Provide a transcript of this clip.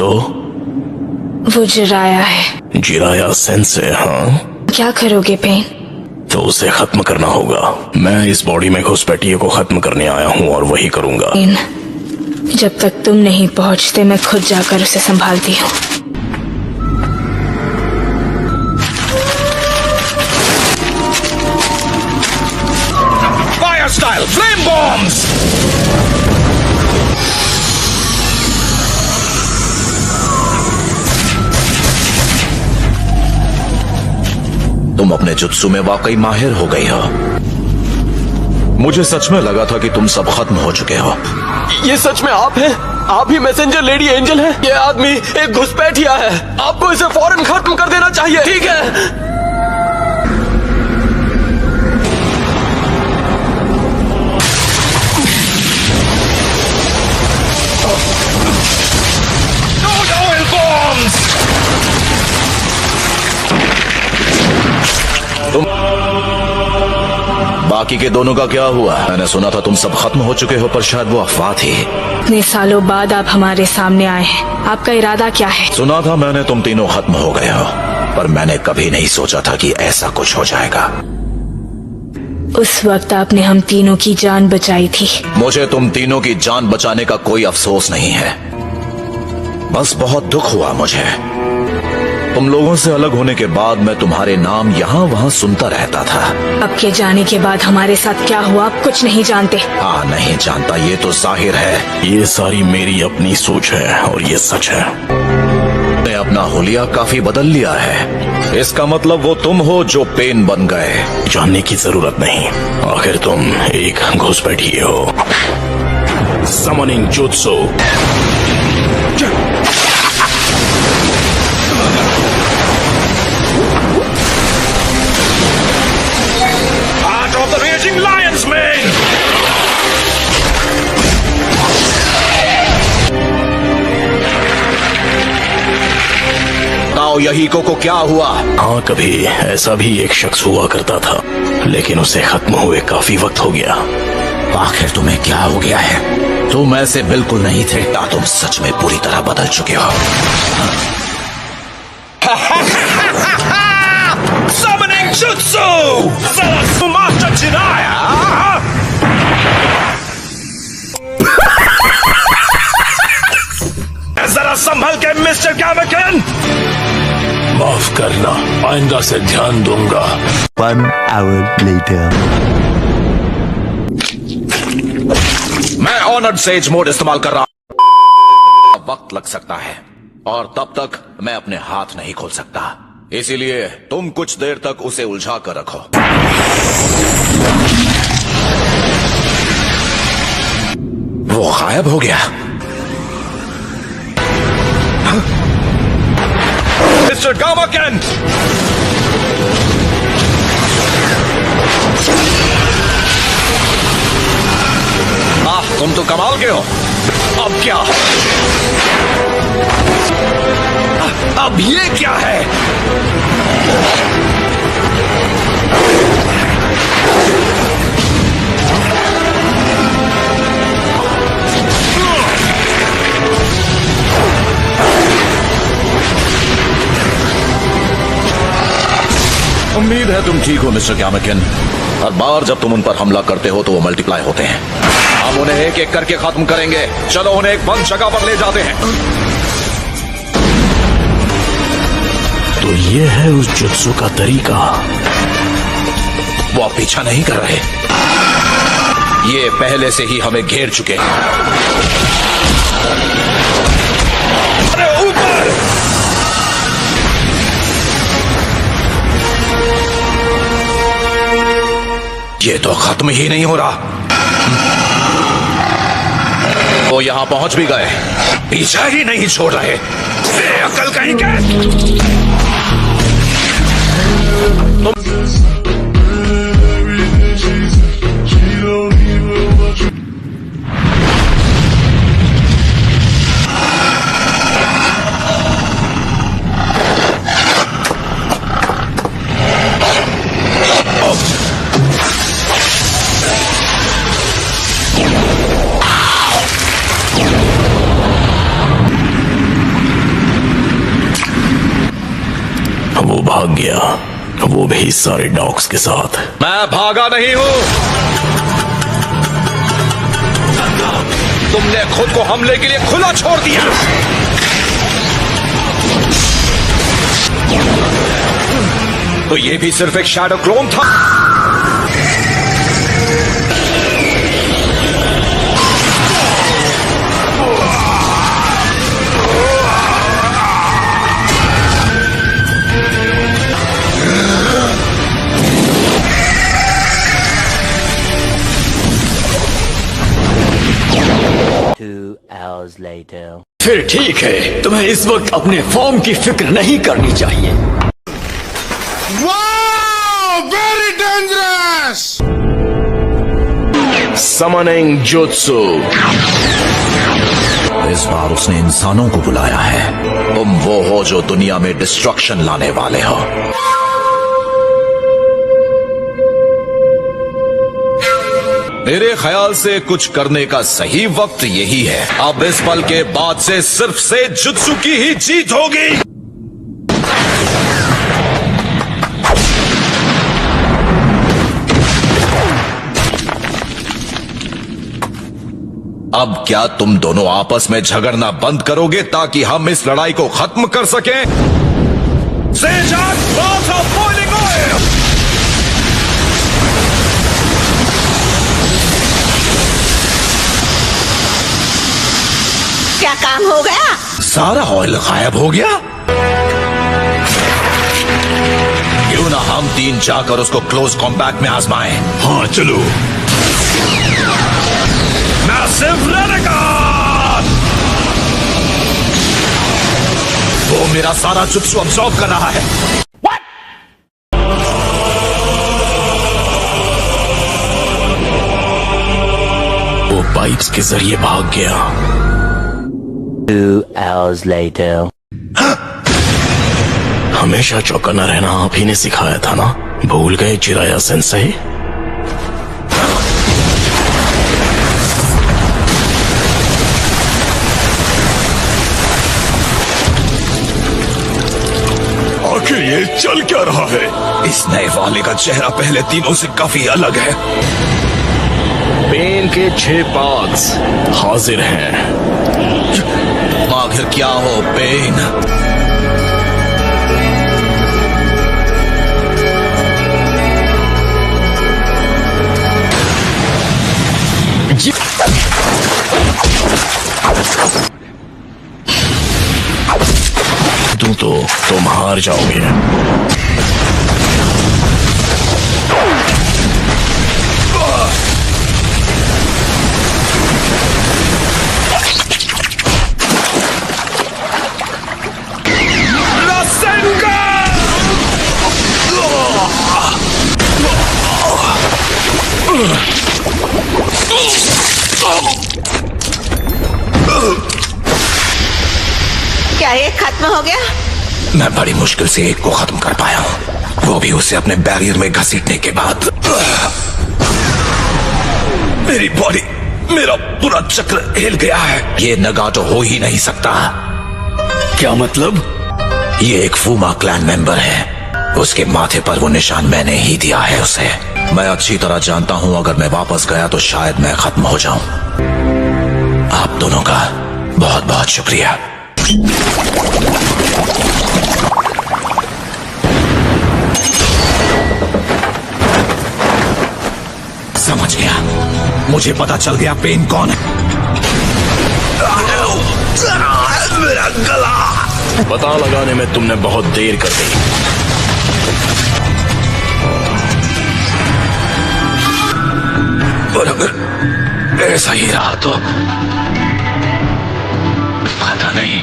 तो वो जिराया है। Jiraiya sensei? हाँ, क्या करोगे पेन? तो उसे खत्म करना होगा। मैं इस बॉडी में घुसपैठिए को खत्म करने आया हूँ और वही करूंगा। पेन, जब तक तुम नहीं पहुंचते मैं खुद जाकर उसे संभालती हूँ। Fire style flame bombs! तुम अपने जुत्सु में वाकई माहिर हो गई हो। मुझे सच में लगा था कि तुम सब खत्म हो चुके हो। ये सच में आप हैं? आप ही मैसेंजर लेडी एंजल हैं? ये आदमी एक घुसपैठिया है। आपको इसे फौरन खत्म कर देना चाहिए। ठीक है? बाकी के दोनों का क्या हुआ? मैंने सुना था तुम सब खत्म हो चुके हो, पर शायद वो अफवाह थी। इतने सालों बाद आप हमारे सामने आए हैं, आपका इरादा क्या है? सुना था मैंने तुम तीनों खत्म हो गए हो, पर मैंने कभी नहीं सोचा था कि ऐसा कुछ हो जाएगा। उस वक्त आपने हम तीनों की जान बचाई थी। मुझे तुम तीनों की जान बचाने का कोई अफसोस नहीं है, बस बहुत दुख हुआ मुझे। तुम लोगों से अलग होने के बाद मैं तुम्हारे नाम यहाँ वहाँ सुनता रहता था। आपके जाने के बाद हमारे साथ क्या हुआ आप कुछ नहीं जानते। हाँ, नहीं जानता, ये तो जाहिर है। ये सारी मेरी अपनी सोच है और ये सच है। मैंने अपना हुलिया काफी बदल लिया है। इसका मतलब वो तुम हो जो पेन बन गए। जानने की जरूरत नहीं, आखिर तुम एक घुसपैठिए हो। Summoning jutsu. यही को क्या हुआ? हाँ, कभी ऐसा भी एक शख्स हुआ करता था, लेकिन उसे खत्म हुए काफी वक्त हो गया। आखिर तुम्हें क्या हो गया है? तुम ऐसे बिल्कुल नहीं थे। तुम सच में पूरी तरह बदल चुके हो। Summoning Jutsu! Zarasu Master Jiraiya! जरा संभल के मिस्टर कैमकन। माफ करना, आइंदा से ध्यान दूंगा। 1 hour later. मैं ऑनर्ड सेज मोड इस्तेमाल कर रहा हूं। वक्त लग सकता है और तब तक मैं अपने हाथ नहीं खोल सकता, इसीलिए तुम कुछ देर तक उसे उलझा कर रखो। वो गायब हो गया। मिस्टर गामाकेन! तुम तो कमाल के हो। अब क्या? अब ये क्या है? उम्मीद है तुम ठीक हो मिस्टर कैमकन। हर बार जब तुम उन पर हमला करते हो तो वो मल्टीप्लाई होते हैं। हम उन्हें एक एक करके खत्म करेंगे। चलो उन्हें एक बंद जगह पर ले जाते हैं। तो ये है उस जुत्सु का तरीका। वो अब पीछा नहीं कर रहे, ये पहले से ही हमें घेर चुके हैं। अरे ऊपर! ये तो खत्म ही नहीं हो रहा। वो यहां पहुंच भी गए, पीछा ही नहीं छोड़ रहे। अकल कहीं के। भाग गया, वो भी सारे डॉग्स के साथ। मैं भागा नहीं हूं। तुमने खुद को हमले के लिए खुला छोड़ दिया। तो ये भी सिर्फ एक शैडो क्लोन था। फिर ठीक है, तुम्हें इस वक्त अपने फॉर्म की फिक्र नहीं करनी चाहिए। Very dangerous! Summoning Jutsu। इस बार उसने इंसानों को बुलाया है। तुम वो हो जो दुनिया में डिस्ट्रक्शन लाने वाले हो। मेरे ख्याल से कुछ करने का सही वक्त यही है। अब इस पल के बाद से सिर्फ से जुत्सु की ही जीत होगी। अब क्या तुम दोनों आपस में झगड़ना बंद करोगे ताकि हम इस लड़ाई को खत्म कर सकें? सेजाक बाथ ऑफ बॉइलिंग ऑयल। क्या काम हो गया? सारा ऑयल गायब हो गया। क्यों ना हम तीन जाकर उसको क्लोज कॉम्पैक्ट में आजमाएं। हाँ चलो। मैसिव रेनेगन! वो मेरा सारा जुत्सु अब्सॉर्ब कर रहा है। वो पाइप्स के जरिए भाग गया। 2 hours later. हमेशा चौकन्ना रहना आप ही ने सिखाया था ना, भूल गए चिराया सेंसेई? आखिर ये चल क्या रहा है? इस नए वाले का चेहरा पहले तीनों से काफी अलग है। पेन के 6 पार्ट्स हाजिर हैं। आखिर क्या हो पेन? तो तुम हार जाओगे। क्या ये खत्म हो गया? मैं बड़ी मुश्किल से एक को खत्म कर पाया हूं, वो भी उसे अपने बैरियर में घसीटने के बाद। मेरी बॉडी, मेरा पूरा चक्र हिल गया है। ये नगाटो हो ही नहीं सकता। क्या मतलब? ये एक फूमा क्लैन मेंबर है। उसके माथे पर वो निशान मैंने ही दिया है उसे। मैं अच्छी तरह जानता हूं अगर मैं वापस गया तो शायद मैं खत्म हो जाऊं। आप दोनों का बहुत बहुत शुक्रिया। समझ गया, मुझे पता चल गया पेन कौन है। मेरा गला। पता लगाने में तुमने बहुत देर कर दी। और अगर ऐसा ही रहा तो पता नहीं।